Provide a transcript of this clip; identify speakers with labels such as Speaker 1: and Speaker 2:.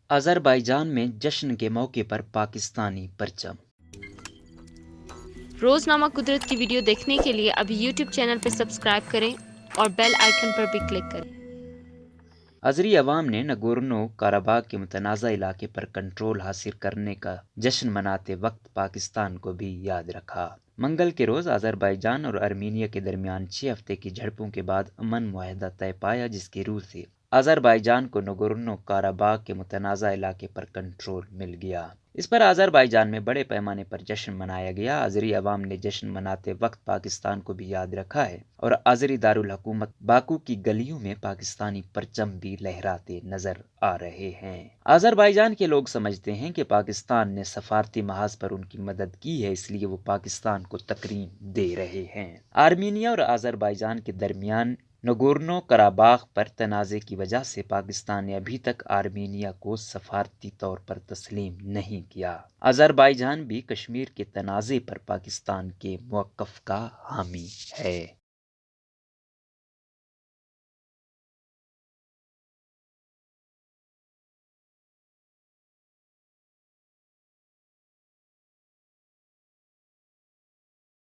Speaker 1: Azerbaijan में जश्न के मौके पर पाकिस्तानी परचम।
Speaker 2: रोजनामा कुदरत की वीडियो देखने के लिए अभी YouTube चैनल पर सब्सक्राइब करें और बेल आइकन पर भी क्लिक करें।
Speaker 1: अजरी अवाम ने नगोर्नो कराबाग के मुतनाज़ा इलाके पर कंट्रोल हासिल करने का जश्न मनाते वक्त पाकिस्तान को भी याद रखा। मंगल के रोज़ अजरबैजान और आर्मीनिया के दरमियान 6 हफ्ते की झड़पों के बाद अमन मुआहदा तय पाया, जिसकी रूह से अजरबैजान को नगोर्नो कराबाग के मुतनाज़ा इलाके पर कंट्रोल मिल गया। इस पर अजरबैजान में बड़े पैमाने पर जश्न मनाया गया। अजरी अवाम ने जश्न मनाते वक्त पाकिस्तान को भी याद रखा है और अजरी दारुल हुकूमत बाकू की गलियों में पाकिस्तानी परचम भी लहराते नजर आ रहे हैं। अजरबैजान के लोग समझते हैं कि पाकिस्तान ने सफारती महाज पर उनकी मदद की है, इसलिए वो पाकिस्तान को तकरीम दे रहे हैं। आर्मीनिया और अजरबैजान के दरमियान नगोर्नो कराबाग पर तनाज़े की वजह से पाकिस्तान ने अभी तक आर्मीनिया को सफारती तौर पर तस्लीम नहीं किया। अजरबैजान भी कश्मीर के तनाज़े पर पाकिस्तान के मौक़िफ़ का हामी है।